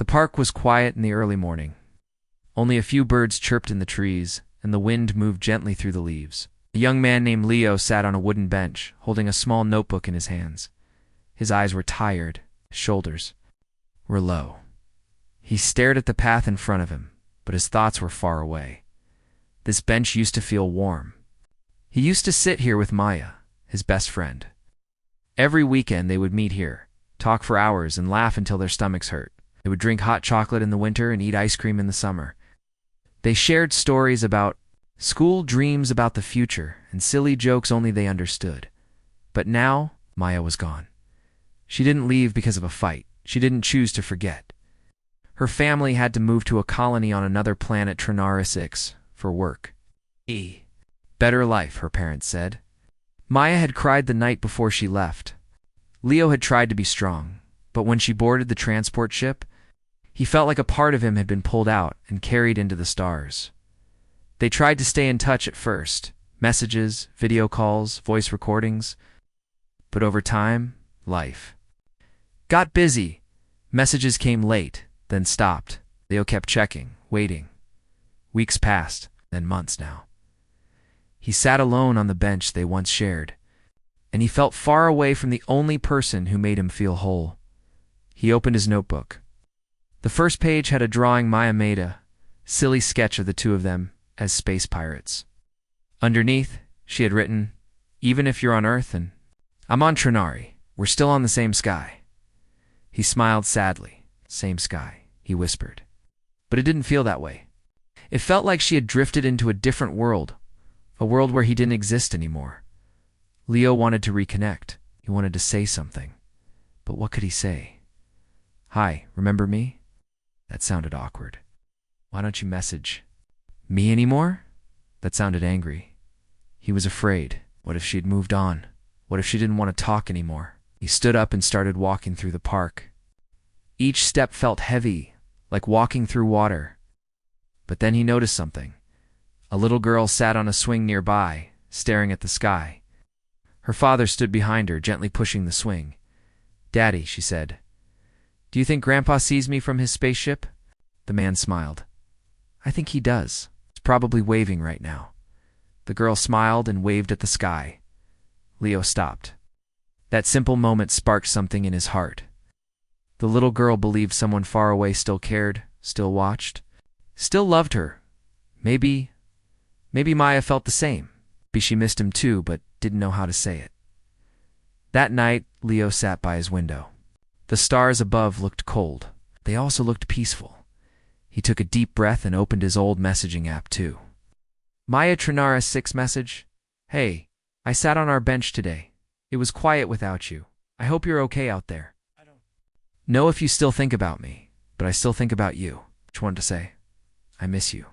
park was quiet in the early morning. Only a few birds chirped in the trees, and the wind moved gently through the leaves. A young man named Leo sat on a wooden bench, holding a small notebook in his hands. His eyes were tired, his shoulders were low. He stared at the path in front of him, but his thoughts were far away. This bench used to feel warm. He used to sit here with Maya, his best friend. Every weekend they would meet here, talk for hours, and laugh until their stomachs hurt. They would drink hot chocolate in the winter and eat ice cream in the summer. They shared stories about school, dreams about the future, and silly jokes only they understood. But now, Maya was gone. She didn't leave because of a fight. She didn't choose to forget. Her family had to move to a colony on another planet, Trinara 6, for work. Better life, her parents said. Maya had cried the night before she left. Leo had tried to be strong, but when she boarded the transport ship, he felt like a part of him had been pulled out and carried into the stars. They tried to stay in touch at first, messages, video calls, voice recordings, but over time, life got busy. Messages came late, then stopped. Leo kept checking, waiting. Weeks passed, then months now. He sat alone on the bench they once shared, and he felt far away from the only person who made him feel whole. He opened his notebook. The first page had a drawing Maya made, a silly sketch of the two of them as space pirates. Underneath, she had written, "Even if you're on Earth and I'm on Trinari, we're still on the same sky." He smiled sadly. "Same sky," he whispered. But it didn't feel that way. It felt like she had drifted into a different world, a world where he didn't exist anymore. Leo wanted to reconnect. He wanted to say something. But what could he say? "Hi, remember me?" That sounded awkward. "Why don't you message me anymore?" That sounded angry. He was afraid. What if she'd moved on? What if she didn't want to talk anymore? He stood up and started walking through the park. Each step felt heavy, like walking through water. But then he noticed something. A little girl sat on a swing nearby, staring at the sky. Her father stood behind her, gently pushing the swing. "Daddy," she said, "do you think Grandpa sees me from his spaceship?" The man smiled. "I think he does. He's probably waving right now." The girl smiled and waved at the sky. Leo stopped. That simple moment sparked something in his heart. The little girl believed someone far away still cared, still watched, still loved her. Maybe Maya felt the same. Maybe she missed him too, but didn't know how to say it. That night, Leo sat by his window. The stars above looked cold. They also looked peaceful. He took a deep breath and opened his old messaging app too. Maya Trinara 6 message. "Hey, I sat on our bench today. It was quiet without you. I hope you're okay out there. Know if you still think about me, but I still think about you." Which one to say? "I miss you."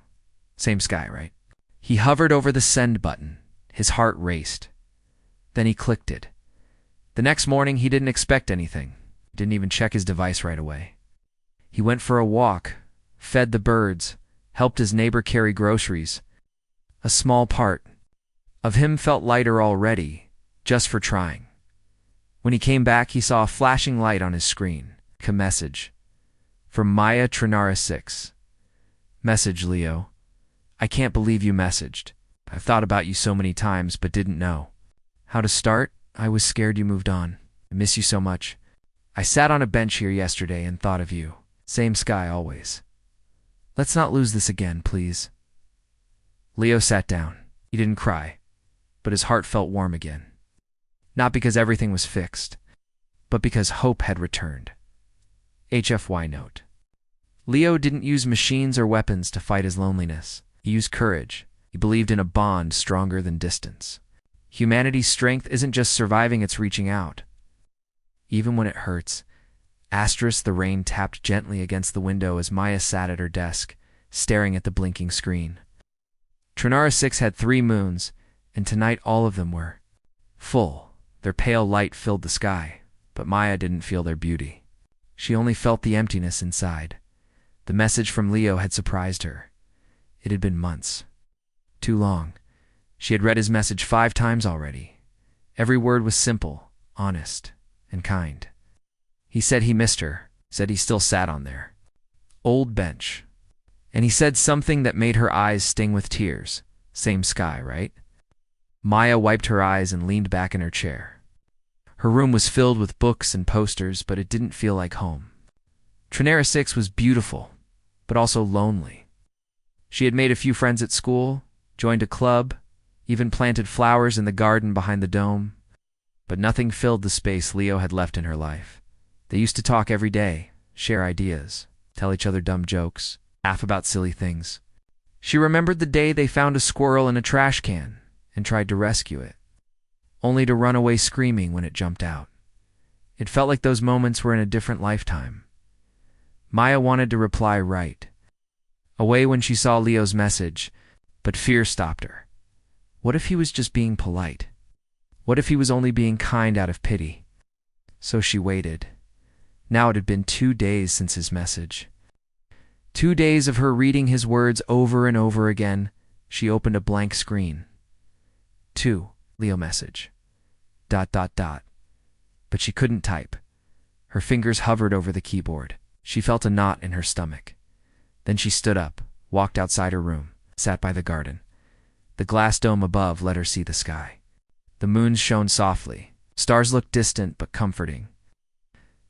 Same sky, right? He hovered over the send button. His heart raced. Then he clicked it. The next morning, he didn't expect anything. Didn't even check his device right away. He went for a walk, fed the birds, helped his neighbor carry groceries. A small part of him felt lighter already, just for trying. When he came back, he saw a flashing light on his screen. A message. From Maya Trinara 6. "Message, Leo. I can't believe you messaged. I've thought about you so many times, but didn't know how to start. I was scared you moved on. I miss you so much. I sat on a bench here yesterday and thought of you. Same sky always. Let's not lose this again, please." Leo sat down. He didn't cry, but his heart felt warm again. Not because everything was fixed, but because hope had returned. HFY note. Leo didn't use machines or weapons to fight his loneliness. He used courage. He believed in a bond stronger than distance. Humanity's strength isn't just surviving, it's reaching out. Even when it hurts. The rain tapped gently against the window as Maya sat at her desk, staring at the blinking screen. Trinara 6 had 3 moons, and tonight all of them were full. Their pale light filled the sky, but Maya didn't feel their beauty. She only felt the emptiness inside. The message from Leo had surprised her. It had been months. Too long. She had read his message 5 times already. Every word was simple, honest, and kind. He said he missed her, said he still sat on there. Old bench. And he said something that made her eyes sting with tears. Same sky, right? Maya wiped her eyes and leaned back in her chair. Her room was filled with books and posters, but it didn't feel like home. Trinera 6 was beautiful, but also lonely. She had made a few friends at school, joined a club, even planted flowers in the garden behind the dome, but nothing filled the space Leo had left in her life. They used to talk every day, share ideas, tell each other dumb jokes, laugh about silly things. She remembered the day they found a squirrel in a trash can and tried to rescue it, only to run away screaming when it jumped out. It felt like those moments were in a different lifetime. Maya wanted to reply right away when she saw Leo's message, but fear stopped her. What if he was just being polite? What if he was only being kind out of pity? So she waited. Now it had been 2 days since his message. 2 days of her reading his words over and over again. She opened a blank screen. 2. Leo message. ... But she couldn't type. Her fingers hovered over the keyboard. She felt a knot in her stomach. Then she stood up, walked outside her room, sat by the garden. The glass dome above let her see the sky. The moon shone softly. Stars looked distant but comforting.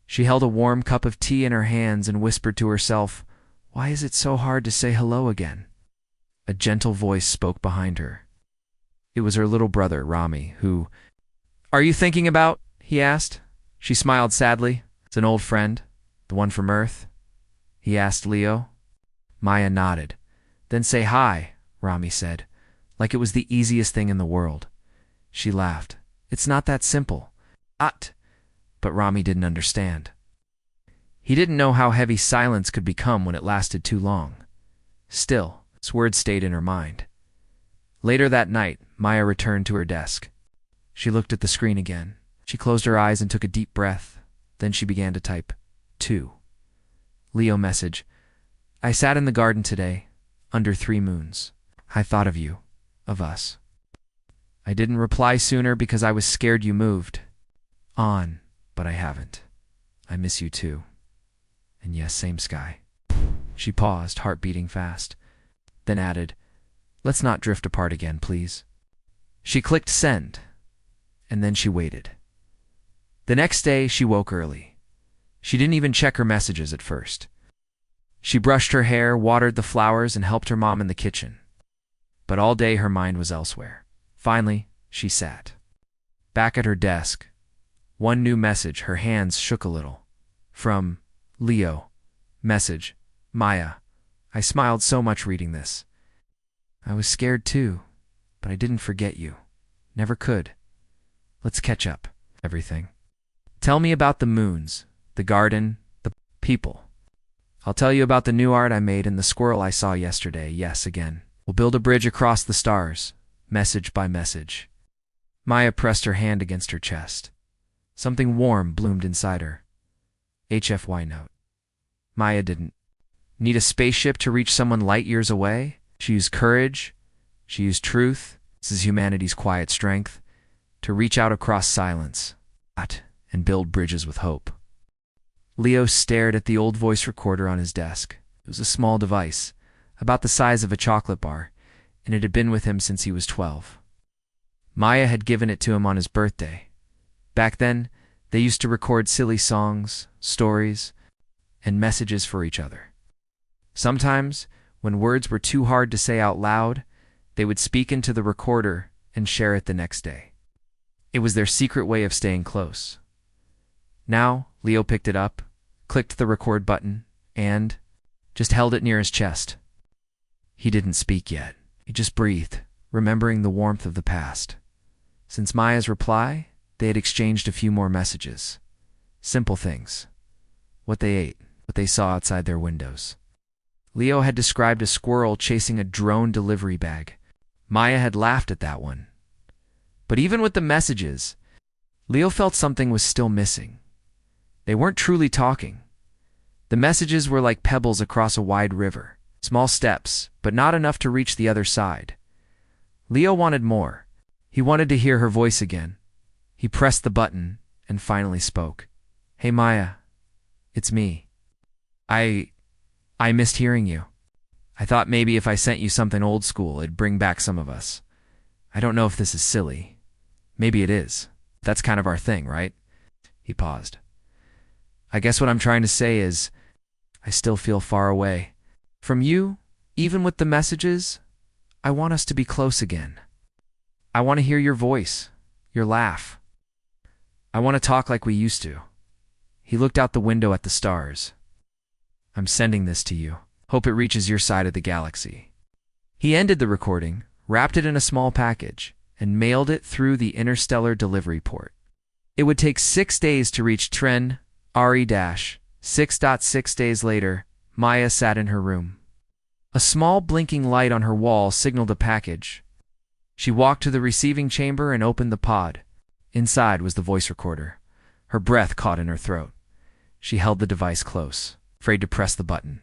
She held a warm cup of tea in her hands and whispered to herself, "Why is it so hard to say hello again?" A gentle voice spoke behind her. It was her little brother, Rami, who... "Are you thinking about?" he asked. She smiled sadly. "It's an old friend, the one from Earth?" he asked Leo. Maya nodded. "Then say hi," Rami said, like it was the easiest thing in the world. She laughed. "It's not that simple." But Rami didn't understand. He didn't know how heavy silence could become when it lasted too long. Still, his words stayed in her mind. Later that night, Maya returned to her desk. She looked at the screen again. She closed her eyes and took a deep breath. Then she began to type 2. Leo message. I sat in the garden today, under 3 moons. I thought of you, of us. I didn't reply sooner because I was scared you moved on, but I haven't. I miss you too. And yes, same sky. She paused, heart beating fast, then added, let's not drift apart again, please. She clicked send, and then she waited. The next day, she woke early. She didn't even check her messages at first. She brushed her hair, watered the flowers, and helped her mom in the kitchen. But all day her mind was elsewhere. Finally, she sat. Back at her desk, one new message, her hands shook a little. From Leo. Message. Maya. I smiled so much reading this. I was scared too, but I didn't forget you. Never could. Let's catch up. Everything. Tell me about the moons, the garden, the people. I'll tell you about the new art I made and the squirrel I saw yesterday. Yes, again. We'll build a bridge across the stars, message by message. Maya pressed her hand against her chest. Something warm bloomed inside her. HFY note. Maya didn't need a spaceship to reach someone light years away. She used courage. She used truth. This is humanity's quiet strength. To reach out across silence and build bridges with hope. Leo stared at the old voice recorder on his desk. It was a small device, about the size of a chocolate bar, and it had been with him since he was 12. Maya had given it to him on his birthday. Back then, they used to record silly songs, stories, and messages for each other. Sometimes, when words were too hard to say out loud, they would speak into the recorder and share it the next day. It was their secret way of staying close. Now, Leo picked it up, clicked the record button, and just held it near his chest. He didn't speak yet. He just breathed, remembering the warmth of the past. Since Maya's reply, they had exchanged a few more messages. Simple things. What they ate, what they saw outside their windows. Leo had described a squirrel chasing a drone delivery bag. Maya had laughed at that one. But even with the messages, Leo felt something was still missing. They weren't truly talking. The messages were like pebbles across a wide river, small steps, but not enough to reach the other side. Leo wanted more. He wanted to hear her voice again. He pressed the button and finally spoke. Hey Maya, it's me. I missed hearing you. I thought maybe if I sent you something old school, it'd bring back some of us. I don't know if this is silly. Maybe it is. That's kind of our thing, right? He paused. I guess what I'm trying to say is, I still feel far away. From you, even with the messages, I want us to be close again. I want to hear your voice, your laugh. I want to talk like we used to. He looked out the window at the stars. I'm sending this to you. Hope it reaches your side of the galaxy. He ended the recording, wrapped it in a small package, and mailed it through the interstellar delivery port. It would take 6 days to reach Tren, RE-6.6 days later, Maya sat in her room. A small blinking light on her wall signaled a package. She walked to the receiving chamber and opened the pod. Inside was the voice recorder. Her breath caught in her throat. She held the device close, afraid to press the button.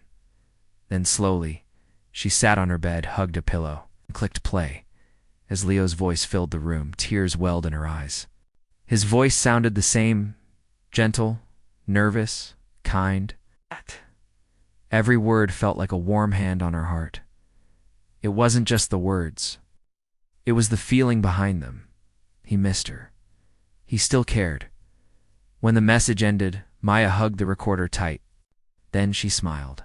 Then slowly, she sat on her bed, hugged a pillow, and clicked play. As Leo's voice filled the room, tears welled in her eyes. His voice sounded the same, gentle, nervous, kind. Every word felt like a warm hand on her heart. It wasn't just the words. It was the feeling behind them. He missed her. He still cared. When the message ended, Maya hugged the recorder tight. Then she smiled.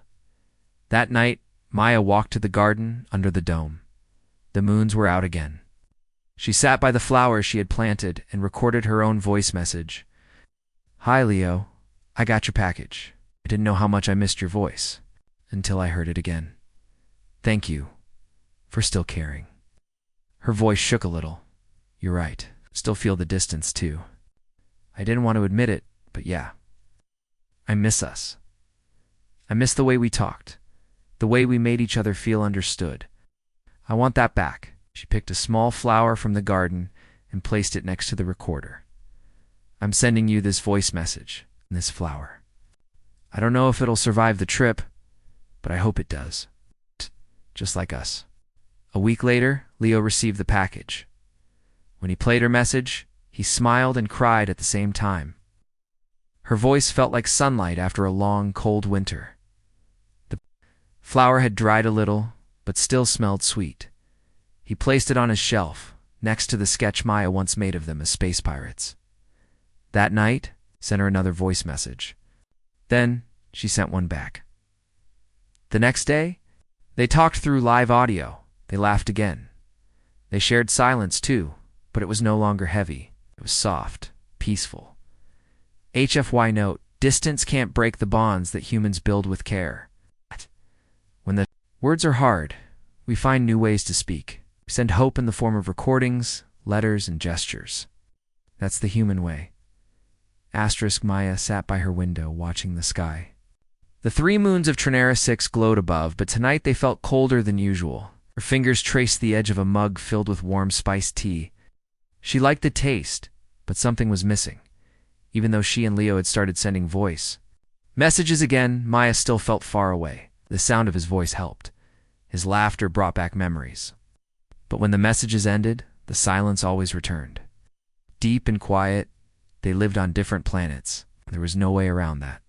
That night, Maya walked to the garden under the dome. The moons were out again. She sat by the flowers she had planted and recorded her own voice message. Hi, Leo. I got your package. I didn't know how much I missed your voice until I heard it again. Thank you for still caring. Her voice shook a little. You're right. Still feel the distance, too. I didn't want to admit it, but yeah. I miss us. I miss the way we talked, the way we made each other feel understood. I want that back. She picked a small flower from the garden and placed it next to the recorder. I'm sending you this voice message and this flower. I don't know if it'll survive the trip, but I hope it does. Just like us. A week later, Leo received the package. When he played her message, he smiled and cried at the same time. Her voice felt like sunlight after a long, cold winter. The flower had dried a little, but still smelled sweet. He placed it on his shelf, next to the sketch Maya once made of them as space pirates. That night, sent her another voice message. Then, she sent one back. The next day, they talked through live audio. They laughed again. They shared silence, too, but it was no longer heavy. It was soft, peaceful. HFY note, distance can't break the bonds that humans build with care. When the words are hard, we find new ways to speak. We send hope in the form of recordings, letters, and gestures. That's the human way. Maya sat by her window, watching the sky. The 3 moons of Trinera 6 glowed above, but tonight they felt colder than usual. Her fingers traced the edge of a mug filled with warm spiced tea. She liked the taste, but something was missing. Even though she and Leo had started sending voice messages again, Maya still felt far away. The sound of his voice helped. His laughter brought back memories. But when the messages ended, the silence always returned. Deep and quiet, they lived on different planets. There was no way around that.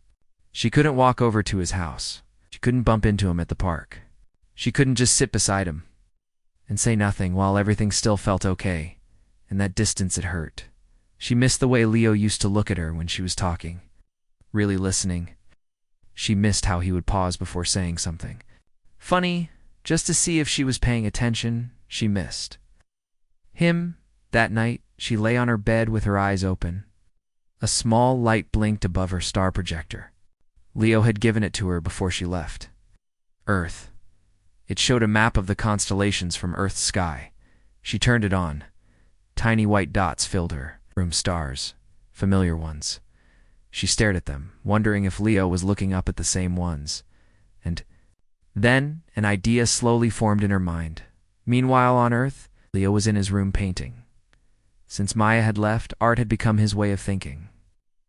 She couldn't walk over to his house. She couldn't bump into him at the park. She couldn't just sit beside him and say nothing while everything still felt okay. In that distance, it hurt. She missed the way Leo used to look at her when she was talking, really listening. She missed how he would pause before saying something funny, just to see if she was paying attention. She missed him. That night, she lay on her bed with her eyes open. A small light blinked above her star projector. Leo had given it to her before she left. Earth. It showed a map of the constellations from Earth's sky. She turned it on. Tiny white dots filled her room, stars, familiar ones. She stared at them, wondering if Leo was looking up at the same ones. And then an idea slowly formed in her mind. Meanwhile, on Earth, Leo was in his room painting. Since Maya had left, art had become his way of thinking.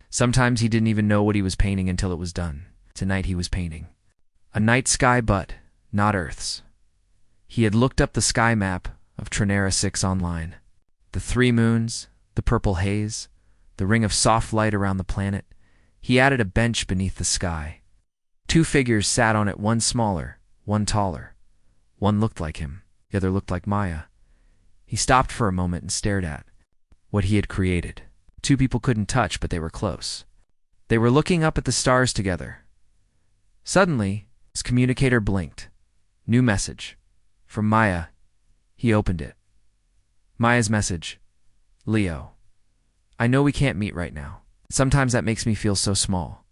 Sometimes he didn't even know what he was painting until it was done. Tonight he was painting a night sky, but not Earth's. He had looked up the sky map of Trinera 6 online. The 3 moons, the purple haze, the ring of soft light around the planet. He added a bench beneath the sky. Two figures sat on it, one smaller, one taller. One looked like him, the other looked like Maya. He stopped for a moment and stared at what he had created. Two people couldn't touch, but they were close. They were looking up at the stars together. Suddenly, his communicator blinked. New message. From Maya. He opened it. Maya's message. Leo. I know we can't meet right now. Sometimes that makes me feel so small.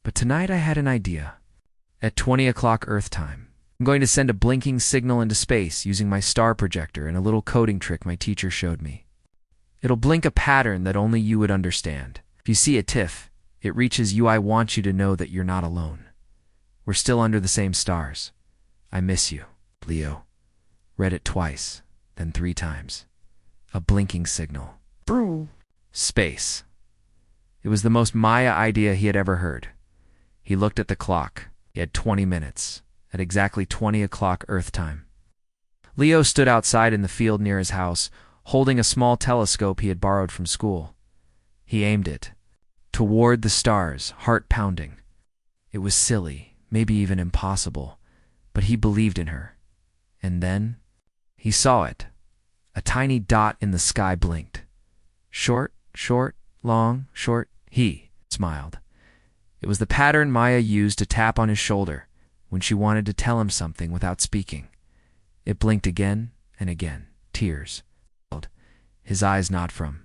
But tonight I had an idea. At 20 o'clock Earth time, I'm going to send a blinking signal into space using my star projector and a little coding trick my teacher showed me. It'll blink a pattern that only you would understand. If you see a tiff, it reaches you. I want you to know that you're not alone. We're still under the same stars. I miss you, Leo. Read it twice, then 3 times. A blinking signal. Bro. Space. It was the most Maya idea he had ever heard. He looked at the clock. He had 20 minutes, at exactly 20 o'clock Earth time. Leo stood outside in the field near his house, holding a small telescope he had borrowed from school. He aimed it toward the stars, heart pounding. It was silly, maybe even impossible, but he believed in her. And then he saw it. A tiny dot in the sky blinked. Short, short, long, short. He smiled. It was the pattern Maya used to tap on his shoulder when she wanted to tell him something without speaking. It blinked again and again. Tears. His eyes not from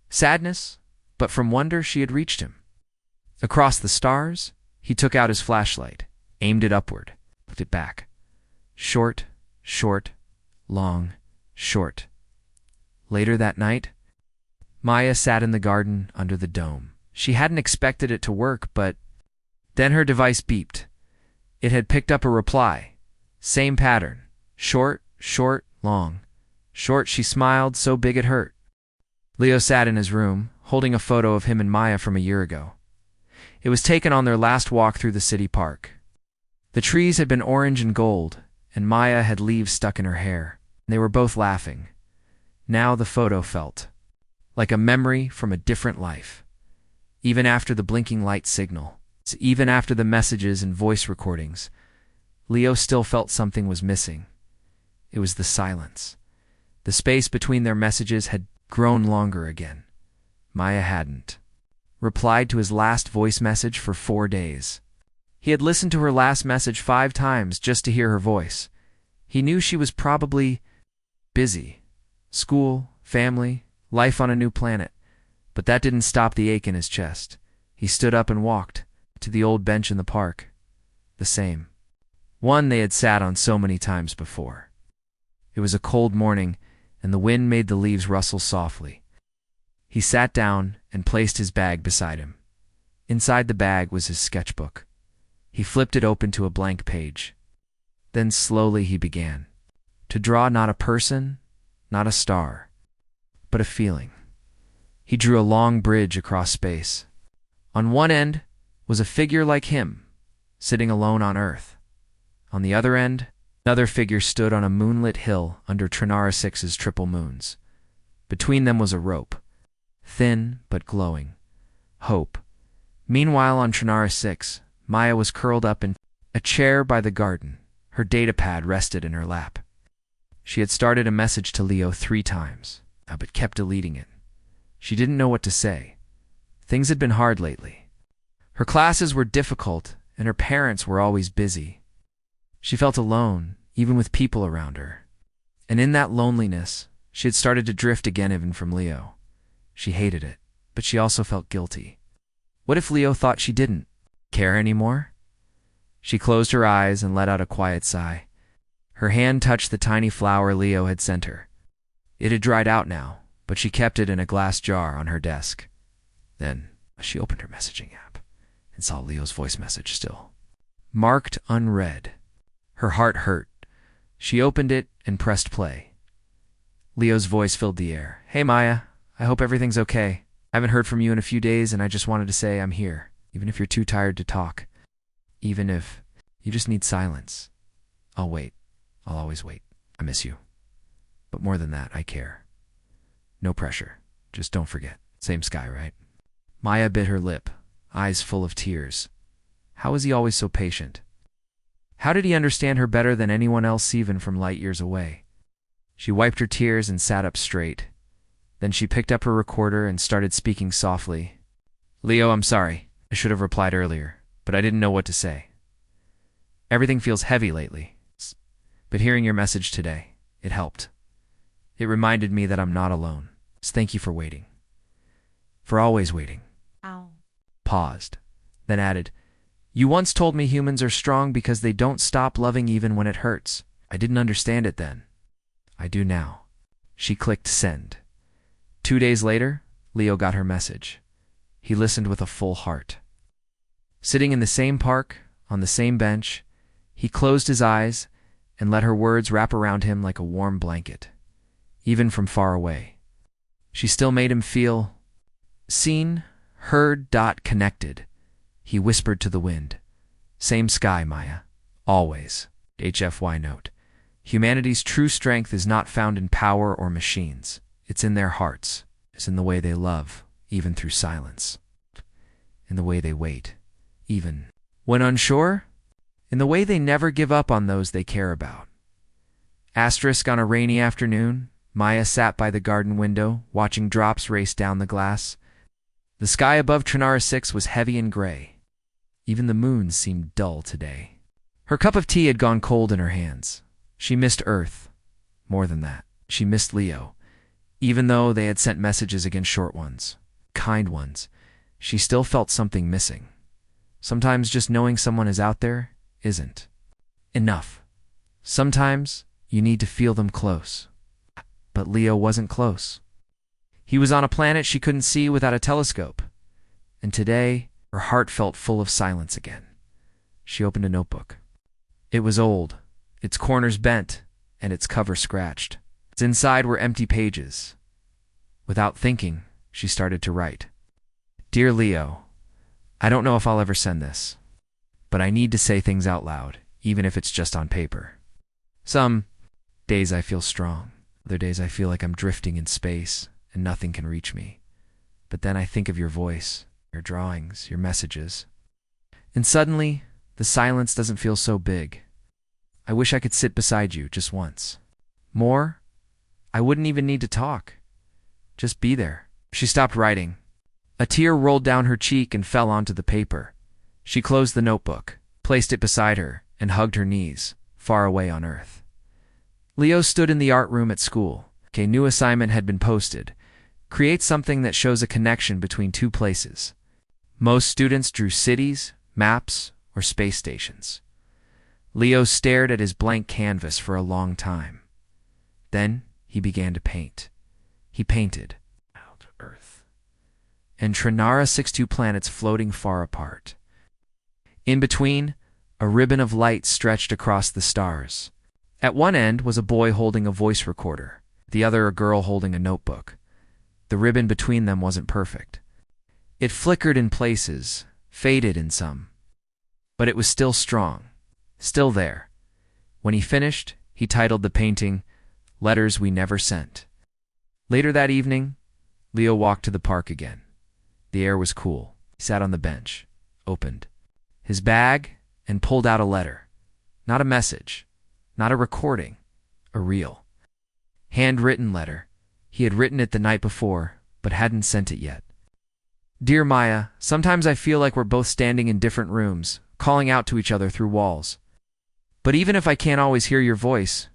sadness, but from wonder she had reached him. Across the stars, he took out his flashlight, aimed it upward, put it back. Short, short, long, short. Later that night, Maya sat in the garden under the dome. She hadn't expected it to work, but then her device beeped. It had picked up a reply. Same pattern. Short, short, long. Short, she smiled, so big it hurt. Leo sat in his room, holding a photo of him and Maya from a year ago. It was taken on their last walk through the city park. The trees had been orange and gold, and Maya had leaves stuck in her hair. They were both laughing. Now the photo felt like a memory from a different life. Even after the blinking light signal, even after the messages and voice recordings, Leo still felt something was missing. It was the silence. The space between their messages had grown longer again. Maya hadn't replied to his last voice message for 4 days. He had listened to her last message 5 times just to hear her voice. He knew she was probably busy. School, family, life on a new planet. But that didn't stop the ache in his chest. He stood up and walked to the old bench in the park. The same one they had sat on so many times before. It was a cold morning, and the wind made the leaves rustle softly. He sat down and placed his bag beside him. Inside the bag was his sketchbook. He flipped it open to a blank page. Then slowly he began to draw not a person, not a star, but a feeling. He drew a long bridge across space. On one end was a figure like him, sitting alone on Earth. On the other end, another figure stood on a moonlit hill under Trinara 6's triple moons. Between them was a rope, thin but glowing. Hope. Meanwhile, on Trinara 6, Maya was curled up in a chair by the garden. Her datapad rested in her lap. She had started a message to Leo 3 times, but kept deleting it. She didn't know what to say. Things had been hard lately. Her classes were difficult, and her parents were always busy. She felt alone, even with people around her. And in that loneliness, she had started to drift again even from Leo. She hated it, but she also felt guilty. What if Leo thought she didn't care anymore? She closed her eyes and let out a quiet sigh. Her hand touched the tiny flower Leo had sent her. It had dried out now, but she kept it in a glass jar on her desk. Then she opened her messaging app and saw Leo's voice message still marked unread. Her heart hurt. She opened it and pressed play. Leo's voice filled the air. Hey Maya, I hope everything's okay. I haven't heard from you in a few days, and I just wanted to say I'm here, even if you're too tired to talk. Even if you just need silence. I'll wait. I'll always wait. I miss you. But more than that, I care. No pressure. Just don't forget. Same sky, right? Maya bit her lip, eyes full of tears. How was he always so patient? How did he understand her better than anyone else, even from light years away? She wiped her tears and sat up straight. Then she picked up her recorder and started speaking softly. Leo, I'm sorry. I should have replied earlier, but I didn't know what to say. Everything feels heavy lately. But hearing your message today, it helped. It reminded me that I'm not alone. Thank you for waiting. For always waiting. Ow. Paused, then added, You once told me humans are strong because they don't stop loving even when it hurts. I didn't understand it then. I do now. She clicked send. 2 days later, Leo got her message. He listened with a full heart. Sitting in the same park, on the same bench, he closed his eyes and let her words wrap around him like a warm blanket, even from far away. She still made him feel seen, heard, connected. He whispered to the wind. Same sky, Maya. Always. HFY note. Humanity's true strength is not found in power or machines. It's in their hearts. It's in the way they love, even through silence. In the way they wait, even when unsure. In the way they never give up on those they care about. Asterisk on a rainy afternoon, Maya sat by the garden window, watching drops race down the glass. The sky above Trinara 6 was heavy and gray. Even the moon seemed dull today. Her cup of tea had gone cold in her hands. She missed Earth. More than that, she missed Leo. Even though they had sent messages against short ones, kind ones, she still felt something missing. Sometimes just knowing someone is out there isn't enough. Sometimes you need to feel them close. But Leo wasn't close. He was on a planet she couldn't see without a telescope. And today, her heart felt full of silence again. She opened a notebook. It was old, its corners bent, and its cover scratched. Inside were empty pages. Without thinking, she started to write. Dear Leo, I don't know if I'll ever send this, but I need to say things out loud, even if it's just on paper. Some days I feel strong. Other days I feel like I'm drifting in space and nothing can reach me. But then I think of your voice, your drawings, your messages. And suddenly, the silence doesn't feel so big. I wish I could sit beside you just once. More, I wouldn't even need to talk. Just be there. She stopped writing. A tear rolled down her cheek and fell onto the paper. She closed the notebook, placed it beside her, and hugged her knees, far away on Earth. Leo stood in the art room at school. A new assignment had been posted. Create something that shows a connection between two places. Most students drew cities, maps, or space stations. Leo stared at his blank canvas for a long time. Then he began to paint. He painted out Earth and Trinara 6 planets floating far apart. In between, a ribbon of light stretched across the stars. At one end was a boy holding a voice recorder, the other a girl holding a notebook. The ribbon between them wasn't perfect. It flickered in places, faded in some. But it was still strong, still there. When he finished, he titled the painting, Letters We Never Sent. Later that evening, Leo walked to the park again. The air was cool. He sat on the bench, opened his bag, and pulled out a letter. Not a message, not a recording, a real, handwritten letter. He had written it the night before, but hadn't sent it yet. Dear Maya, sometimes I feel like we're both standing in different rooms, calling out to each other through walls. But even if I can't always hear your voice,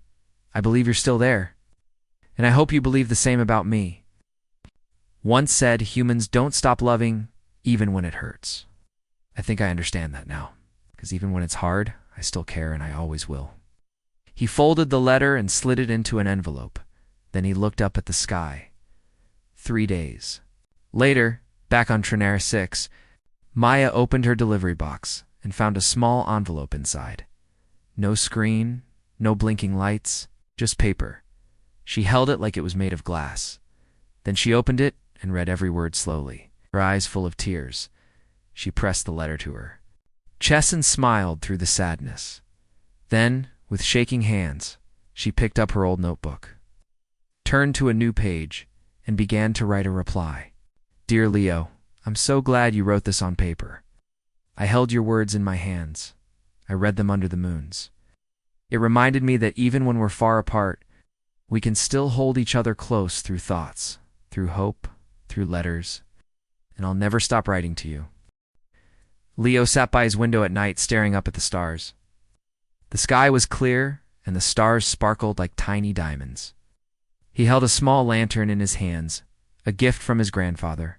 I believe you're still there. And I hope you believe the same about me. Once said, humans don't stop loving, even when it hurts. I think I understand that now, because even when it's hard, I still care and I always will. He folded the letter and slid it into an envelope. Then he looked up at the sky. 3 days. Later, back on Trinara 6, Maya opened her delivery box and found a small envelope inside. No screen, no blinking lights, just paper. She held it like it was made of glass. Then she opened it and read every word slowly, her eyes full of tears. She pressed the letter to her chest and smiled through the sadness. Then, with shaking hands, she picked up her old notebook, turned to a new page, and began to write a reply. Dear Leo, I'm so glad you wrote this on paper. I held your words in my hands. I read them under the moons. It reminded me that even when we're far apart, we can still hold each other close through thoughts, through hope, through letters, and I'll never stop writing to you. Leo sat by his window at night staring up at the stars. The sky was clear, and the stars sparkled like tiny diamonds. He held a small lantern in his hands, a gift from his grandfather.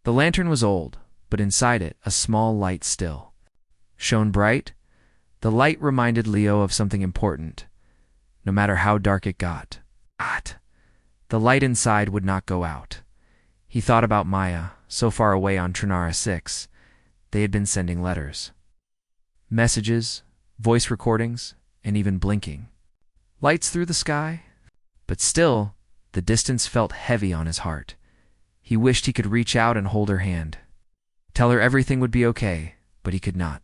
The lantern was old, but inside it a small light still shone bright. The light reminded Leo of something important, no matter how dark it got. The light inside would not go out. He thought about Maya, so far away on Trinara 6. They had been sending letters, messages, voice recordings, and even blinking lights through the sky. But still, the distance felt heavy on his heart. He wished he could reach out and hold her hand, tell her everything would be okay, but he could not.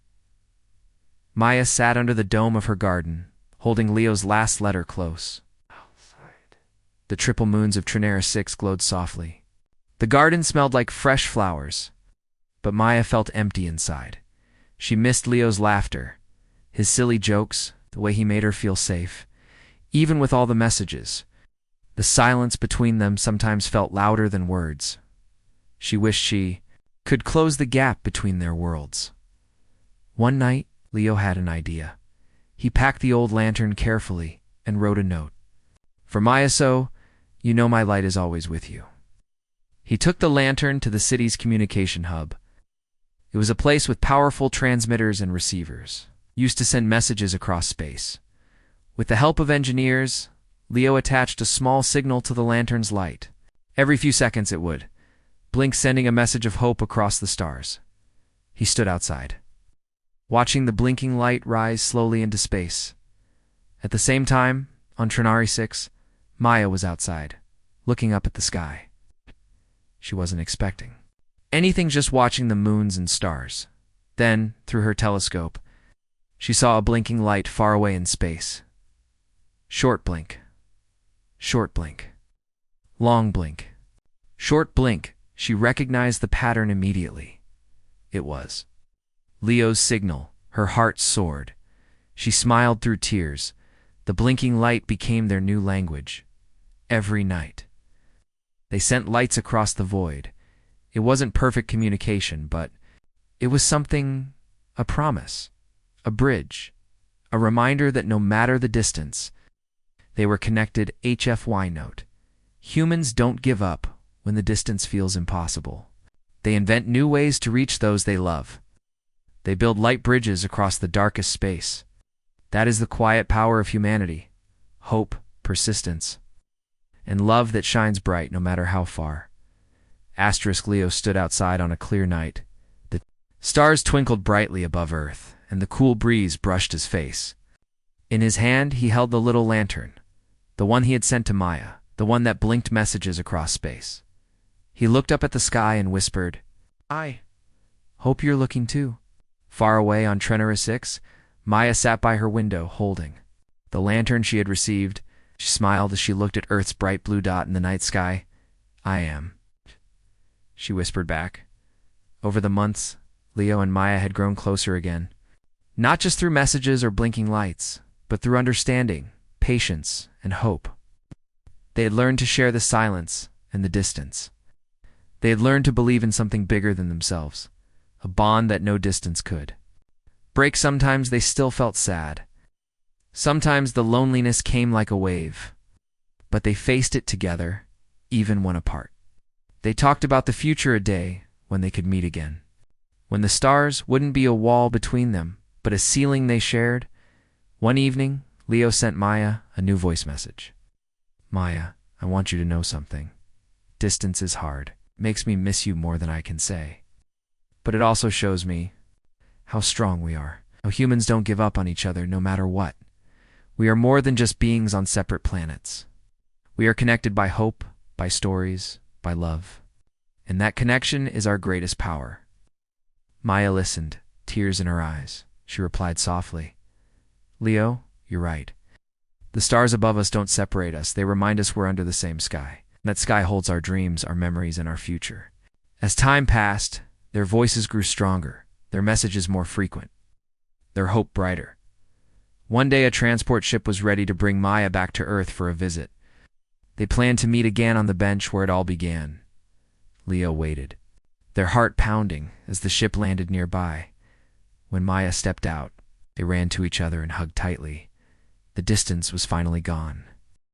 Maya sat under the dome of her garden, holding Leo's last letter close. Outside, the triple moons of Trinara 6 glowed softly. The garden smelled like fresh flowers, but Maya felt empty inside. She missed Leo's laughter, his silly jokes, the way he made her feel safe. Even with all the messages, the silence between them sometimes felt louder than words. She wished she could close the gap between their worlds. One night, Leo had an idea. He packed the old lantern carefully and wrote a note. For Maya, so, you know my light is always with you. He took the lantern to the city's communication hub. It was a place with powerful transmitters and receivers, used to send messages across space. With the help of engineers, Leo attached a small signal to the lantern's light. Every few seconds it would blink, sending a message of hope across the stars. He stood outside, watching the blinking light rise slowly into space. At the same time, on Trinari 6, Maya was outside, looking up at the sky. She wasn't expecting anything, just watching the moons and stars. Then, through her telescope, she saw a blinking light far away in space. Short blink. Short blink. Long blink. Short blink. She recognized the pattern immediately. It was Leo's signal. Her heart soared. She smiled through tears. The blinking light became their new language. Every night, they sent lights across the void. It wasn't perfect communication, but it was something, a promise, a bridge, a reminder that no matter the distance, they were connected. HFY note. Humans don't give up when the distance feels impossible. They invent new ways to reach those they love. They build light bridges across the darkest space. That is the quiet power of humanity. Hope, persistence, and love that shines bright no matter how far. Leo stood outside on a clear night. The stars twinkled brightly above Earth, and the cool breeze brushed his face. In his hand, he held the little lantern, the one he had sent to Maya, the one that blinked messages across space. He looked up at the sky and whispered, I hope you're looking too. Far away on Trinara 6, Maya sat by her window, holding the lantern she had received. She smiled as she looked at Earth's bright blue dot in the night sky. I am, she whispered back. Over the months, Leo and Maya had grown closer again. Not just through messages or blinking lights, but through understanding, patience, and hope. They had learned to share the silence and the distance. They had learned to believe in something bigger than themselves, a bond that no distance could break. Sometimes they still felt sad. Sometimes the loneliness came like a wave, but they faced it together, even when apart. They talked about the future, a day when they could meet again, when the stars wouldn't be a wall between them, but a ceiling they shared. One evening, Leo sent Maya a new voice message. Maya, I want you to know something. Distance is hard. It makes me miss you more than I can say. But it also shows me how strong we are, how humans don't give up on each other no matter what. We are more than just beings on separate planets. We are connected by hope, by stories, by love. And that connection is our greatest power. Maya listened, tears in her eyes. She replied softly, Leo, you're right. The stars above us don't separate us. They remind us we're under the same sky. That sky holds our dreams, our memories, and our future. As time passed, their voices grew stronger. their messages more frequent, their hope brighter. One day a transport ship was ready to bring Maya back to Earth for a visit. They planned to meet again on the bench where it all began. Leo waited, their heart pounding as the ship landed nearby. When Maya stepped out, they ran to each other and hugged tightly. The distance was finally gone.